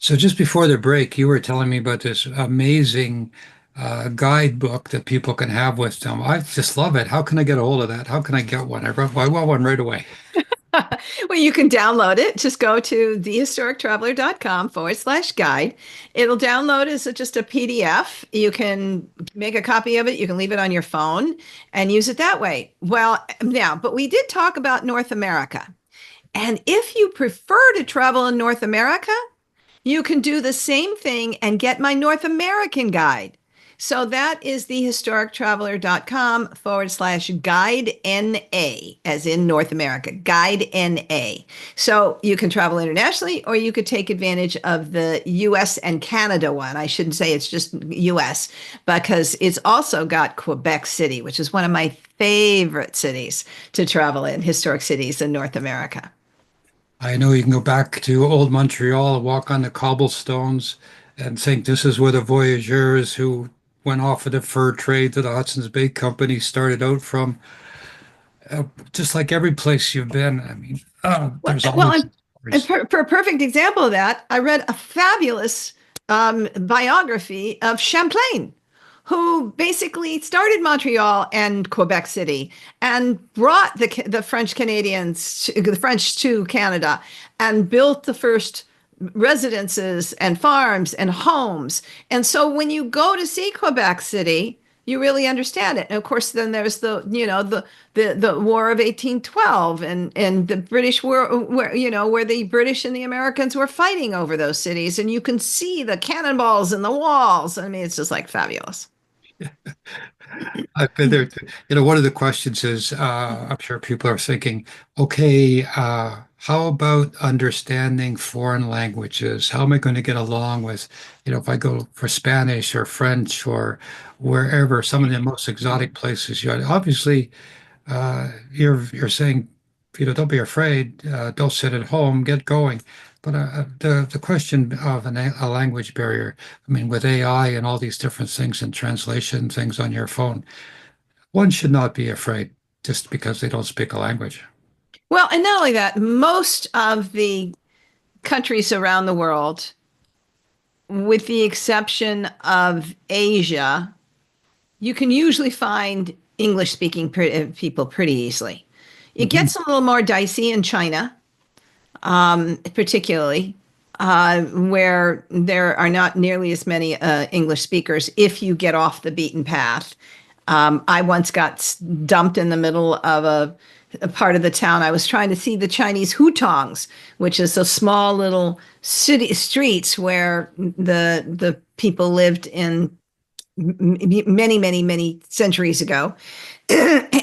So just before the break, you were telling me about this amazing guidebook that people can have with them. I just love it. How can I get a hold of that? How can I get one? I want one right away. Well, you can download it. Just go to thehistorictraveler.com/guide. It'll download as just a PDF. You can make a copy of it. You can leave it on your phone and use it that way. Well, now, but we did talk about North America. And if you prefer to travel in North America, you can do the same thing and get my North American guide. So that is thehistorictraveler.com/guide NA, as in North America, guide NA. So you can travel internationally, or you could take advantage of the US and Canada one. I shouldn't say it's just US, because it's also got Quebec City, which is one of my favorite cities to travel in, historic cities in North America. I know you can go back to old Montreal and walk on the cobblestones and think this is where the voyageurs who went off of the fur trade to the Hudson's Bay Company started out from. Just like every place you've been, I mean, Well, there's well, always and stories. for a perfect example of that, I read a fabulous biography of Champlain, who basically started Montreal and Quebec City and brought the French Canadians, the French to Canada, and built the first residences and farms and homes. And so when you go to see Quebec City, you really understand it. And of course, then there's the War of 1812 and the British war, where the British and the Americans were fighting over those cities, and you can see the cannonballs and the walls. I mean, it's just like fabulous. I've been there. One of the questions is, I'm sure people are thinking, okay, how about understanding foreign languages? How am I going to get along with, if I go for Spanish or French or wherever, some of the most exotic places obviously, you're saying, don't be afraid, don't sit at home, get going. But the question of a language barrier, I mean, with AI and all these different things and translation things on your phone, one should not be afraid just because they don't speak a language. Well, and not only that, most of the countries around the world, with the exception of Asia, you can usually find English speaking people pretty easily. It Mhm. gets a little more dicey in China, particularly, where there are not nearly as many English speakers if you get off the beaten path. I once got dumped in the middle of a part of the town. I was trying to see the Chinese hutongs, which is a small little city streets where the people lived in many, many, many centuries ago.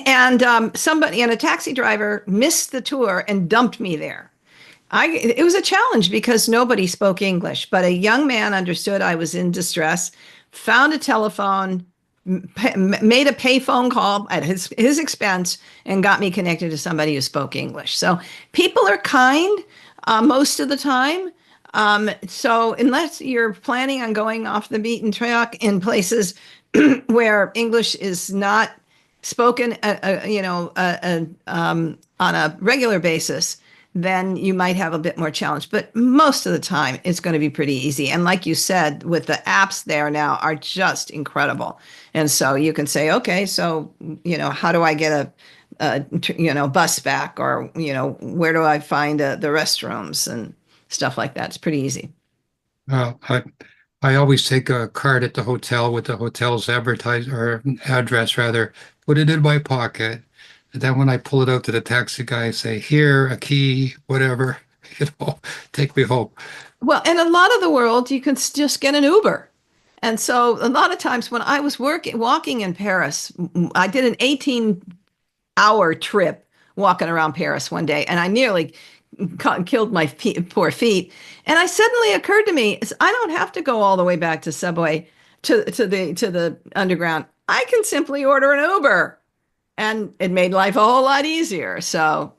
And somebody and a taxi driver missed the tour and dumped me there. It was a challenge because nobody spoke English, but a young man understood I was in distress, found a telephone, made a pay phone call at his expense, and got me connected to somebody who spoke English. So people are kind most of the time. So unless you're planning on going off the beaten track in places where English is not spoken, on a regular basis, then you might have a bit more challenge. But most of the time, it's going to be pretty easy. And like you said, with the apps there now are just incredible. And so you can say, okay, so, how do I get bus back, or, where do I find the restrooms and stuff like that? It's pretty easy. Uh, I, I always take a card at the hotel with the hotel's advertise or address rather, put it in my pocket. And then when I pull it out to the taxi guy, I say, here, a key, whatever, take me home. Well, in a lot of the world, you can just get an Uber. And so a lot of times when I was walking in Paris, I did an 18-hour trip walking around Paris one day, and I nearly killed my poor feet. And I suddenly occurred to me, I don't have to go all the way back to subway to the underground. I can simply order an Uber, and it made life a whole lot easier. So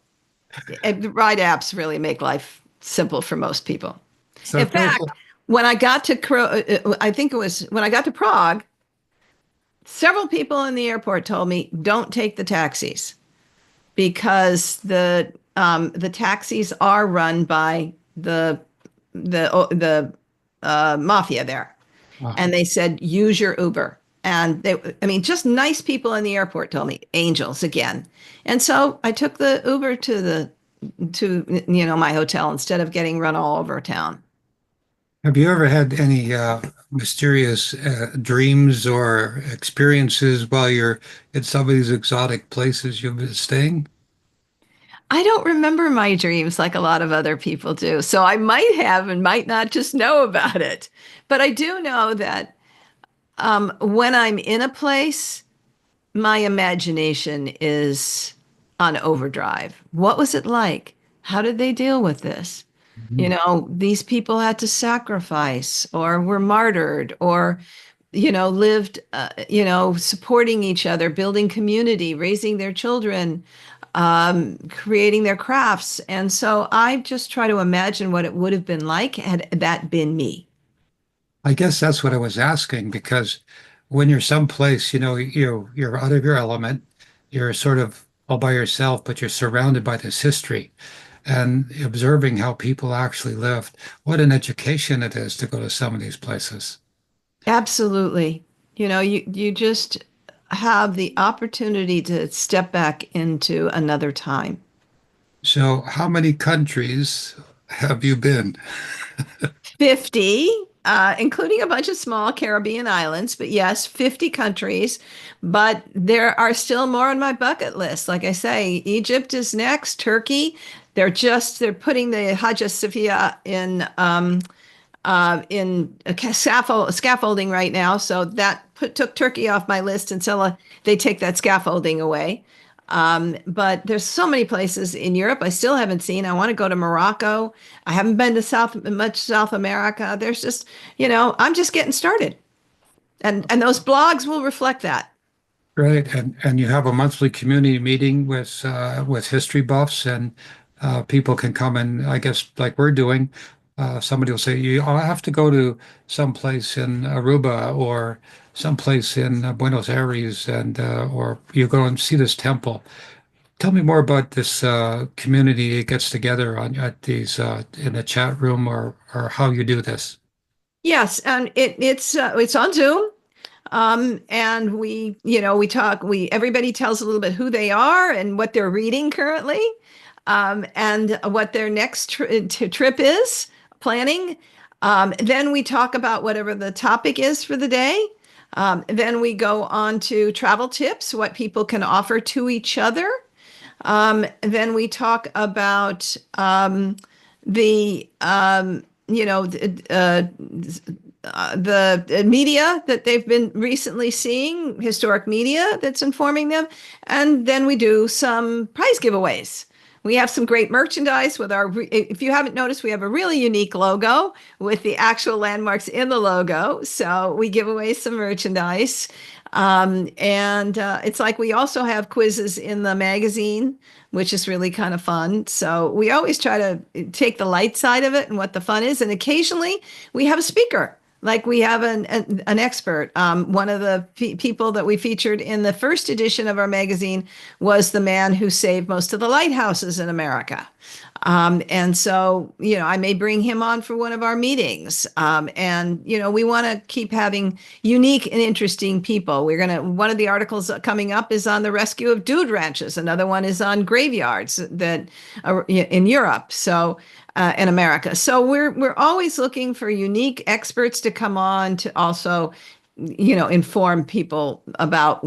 ride apps really make life simple for most people. So, In fact, when I got to I think it was when I got to Prague, several people in the airport told me, "Don't take the taxis," because the taxis are run by the mafia there. Wow. And they said, use your Uber. And I mean, just nice people in the airport told me, angels again. And so I took the Uber to my hotel instead of getting run all over town. Have you ever had any mysterious dreams or experiences while you're in some of these exotic places you've been staying? I don't remember my dreams like a lot of other people do. So I might have and might not just know about it. But I do know that when I'm in a place, my imagination is on overdrive. What was it like? How did they deal with this? Mhm. These people had to sacrifice or were martyred or, lived, supporting each other, building community, raising their children, creating their crafts. And so I just try to imagine what it would have been like had that been me. I guess that's what I was asking because when you're someplace, you're out of your element, you're sort of all by yourself, but you're surrounded by this history and observing how people actually lived. What an education it is to go to some of these places. Absolutely. You just have the opportunity to step back into another time. So, how many countries have you been? 50, including a bunch of small Caribbean islands, but yes, 50 countries. But there are still more on my bucket list. Like I say, Egypt is next, Turkey. They're putting the Hagia Sophia in a scaffolding right now. So that took Turkey off my list until they take that scaffolding away. But there's so many places in Europe I still haven't seen. I want to go to Morocco. I haven't been to South America. There's just, I'm just getting started. And those blogs will reflect that. Right, and you have a monthly community meeting with history buffs, and people can come and I guess like we're doing. Somebody will say, "You all have to go to someplace in Aruba or someplace in Buenos Aires, and or you go and see this temple." Tell me more about this community that gets together on at these in a chat room or how you do this. Yes, and it's on Zoom. And we talk, everybody tells a little bit who they are and what they're reading currently, and what their next trip is planning. Then we talk about whatever the topic is for the day. Then we go on to travel tips, what people can offer to each other. Then we talk about the the media that they've been recently seeing, historic media that's informing them. And then we do some prize giveaways. We have some great merchandise with if you haven't noticed, we have a really unique logo with the actual landmarks in the logo. So we give away some merchandise. And it's like we also have quizzes in the magazine, which is really kind of fun. So we always try to take the light side of it and what the fun is. And occasionally we have a speaker. Like we have an expert. One of the people that we featured in the first edition of our magazine was the man who saved most of the lighthouses in America. And so, I may bring him on for one of our meetings. And, we want to keep having unique and interesting people. One of the articles coming up is on the rescue of dude ranches. Another one is on graveyards that are in Europe. So, in America. So we're always looking for unique experts to come on to also, inform people about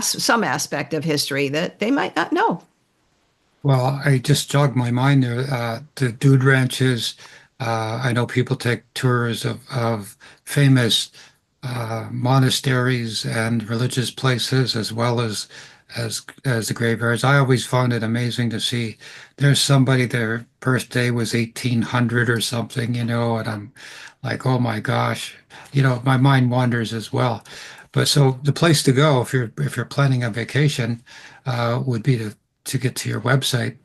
some aspect of history that they might not know. Well, I just jogged my mind there. The dude ranches. I know people take tours of famous monasteries and religious places as well as the graveyards. I always found it amazing to see there's somebody their birthday was 1800 or something, and I'm like, oh my gosh, my mind wanders as well. But so the place to go if you're planning a vacation would be to get to your website,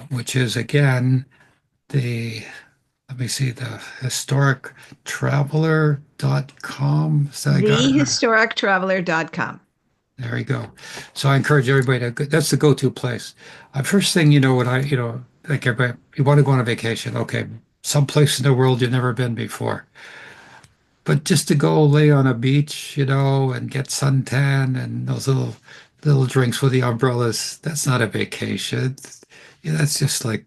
which is again the let me see the historictraveler.com. So I got Thehistorictraveler.com. there you go. So I encourage everybody that's the go-to place. First thing, when like everybody, you want to go on a vacation. Okay. someplace in the world you've never been before. But just to go lay on a beach, and get suntan and those little drinks with the umbrellas, that's not a vacation. Yeah, that's just like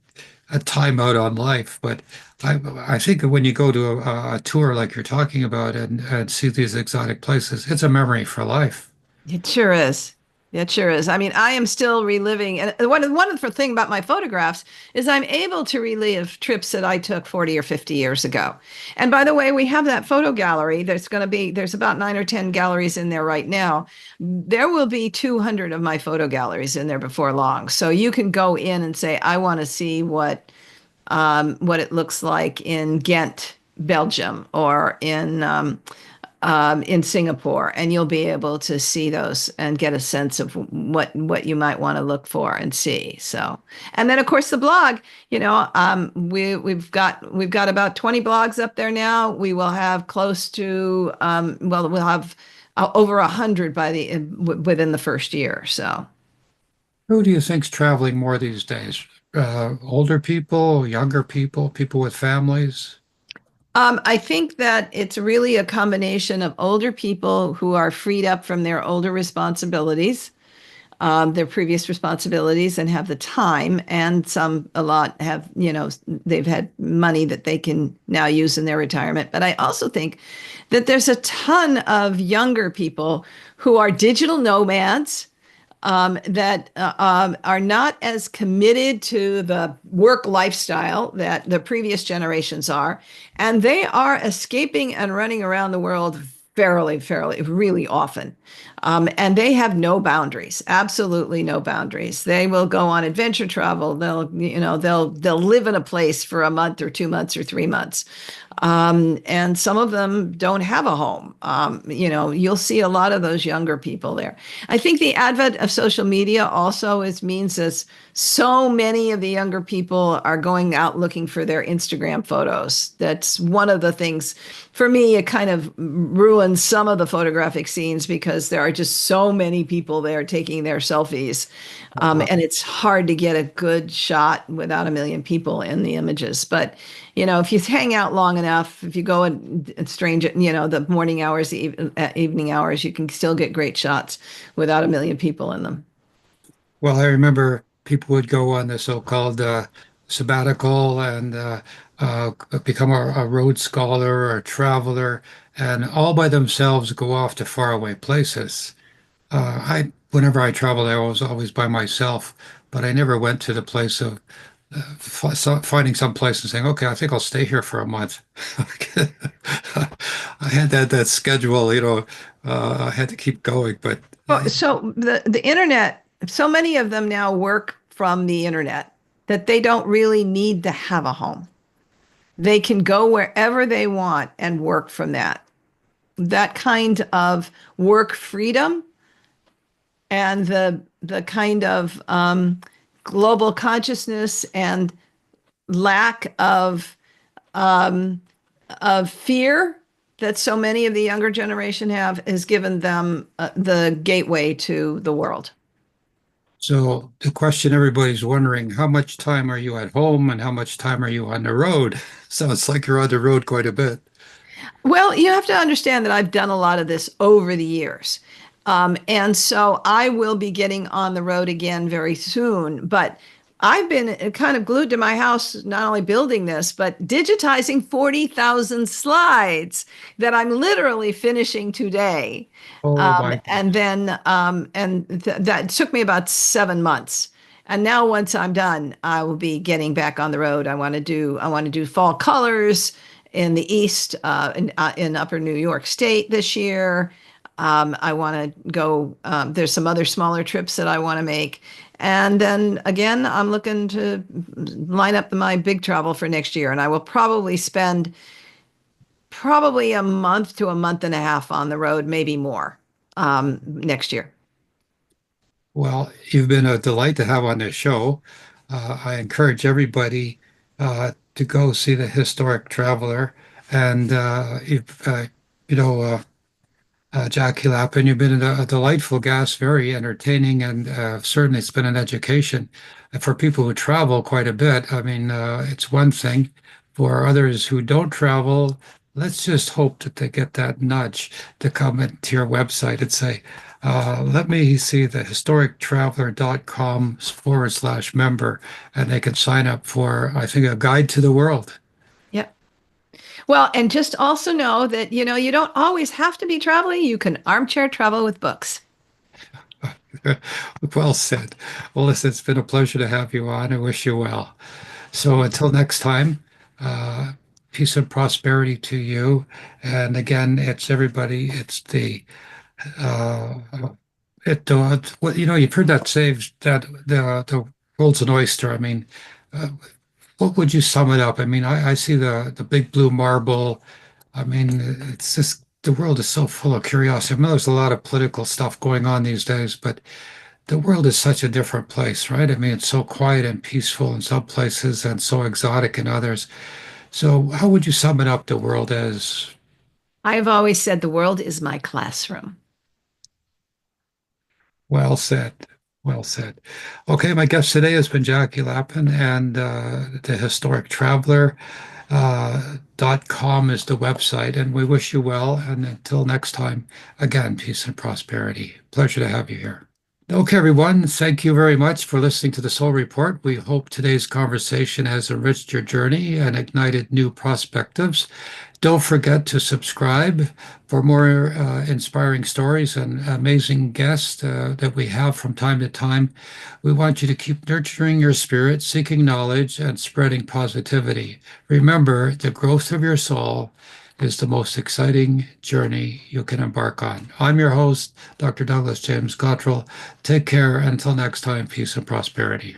a time out on life. But I think when you go to a tour like you're talking about and see these exotic places, it's a memory for life. It sure is. It sure is. I mean, I am still reliving, and one of the thing about my photographs is I'm able to relive trips that I took 40 or 50 years ago. And by the way, we have that photo gallery. There's about 9 or 10 galleries in there right now. There will be 200 of my photo galleries in there before long. So you can go in and say, I want to see what it looks like in Ghent, Belgium, or in Singapore, and you'll be able to see those and get a sense of what you might want to look for and see. So, and then of course the blog. We've got about 20 blogs up there now. We will have close to we'll have over 100 within the first year. So. Who do you think's traveling more these days? Older people, younger people, people with families? I think that it's really a combination of older people who are freed up from their older responsibilities, their previous responsibilities, and have the time, and a lot have, they've had money that they can now use in their retirement. But I also think that there's a ton of younger people who are digital nomads that are not as committed to the work lifestyle that the previous generations are. And they are escaping and running around the world fairly, really often. And they have no boundaries, absolutely no boundaries. They will go on adventure travel. They'll live in a place for a month or 2 months or 3 months. And some of them don't have a home. You'll see a lot of those younger people there. I think the advent of social media also means that so many of the younger people are going out looking for their Instagram photos. That's one of the things. For me, it kind of ruins some of the photographic scenes because there are just so many people there taking their selfies. And it's hard to get a good shot without a million people in the images. But, if you hang out long enough, if you go in strange, the morning hours, the evening hours, you can still get great shots without a million people in them. Well, I remember people would go on the so-called sabbatical and become a Rhodes Scholar or a traveler, and all by themselves go off to faraway places. Whenever I traveled, I was always by myself, but I never went to the place of finding some place and saying, "Okay, I think I'll stay here for a month." I had that schedule, I had to keep going, but Well, so the internet, so many of them now work from the internet that they don't really need to have a home. They can go wherever they want and work from that. That kind of work freedom and the kind of global consciousness and lack of fear that so many of the younger generation have has given them the gateway to the world. so the question everybody's wondering, how much time are you at home and how much time are you on the road? So it's like you're on the road quite a bit. Well, you have to understand that I've done a lot of this over the years. And so I will be getting on the road again very soon. But I've been kind of glued to my house, not only building this, but digitizing 40,000 slides that I'm literally finishing today. Oh my. That took me about 7 months. And now once I'm done, I will be getting back on the road. I want to do fall colors in the East, in Upper New York State this year. I want to go, there's some other smaller trips that I want to make. And then again, I'm looking to line up my big travel for next year. And I will probably spend probably a month to a month and a half on the road, maybe more, next year. Well, you've been a delight to have on this show. I encourage everybody to go see the Historic Traveler. And if, you know, Jackie Lapin, you've been a delightful guest, very entertaining, and certainly it's been an education. And for people who travel quite a bit, I mean, it's one thing, For others who don't travel, let's just hope that they get that nudge to come into your website and say, let me see the historictraveler.com/member, and they can sign up for, I think, a guide to the world. Yep. Well, and just also know that, you don't always have to be traveling. You can armchair travel with books. Well said. Well, listen, it's been a pleasure to have you on. I wish you well. So until next time, uh, peace and prosperity to you. And again, it's everybody, it's the uh, well, you've heard that saying that the world's an oyster. I mean, uh, what would you sum it up? I mean, I see the big blue marble. I mean, it's just the world is so full of curiosity. I know there's a lot of political stuff going on these days, but the world is such a different place, right? I mean, it's so quiet and peaceful in some places and so exotic in others. So, how would you sum it up, the world as? I've always said the world is my classroom. Well said. Well said. Okay, my guest today has been Jackie Lapin, and the Historic Traveler. .com is the website, and we wish you well. And until next time, again, peace and prosperity. Pleasure to have you here. Okay, everyone, thank you very much for listening to the Soul Report. We hope today's conversation has enriched your journey and ignited new perspectives. Don't forget to subscribe for more inspiring stories and amazing guests that we have from time to time. We want you to keep nurturing your spirit, seeking knowledge, and spreading positivity. Remember, the growth of your soul is the most exciting journey you can embark on. I'm your host, Dr. Douglas James Cottrell. Take care. Until next time, peace and prosperity.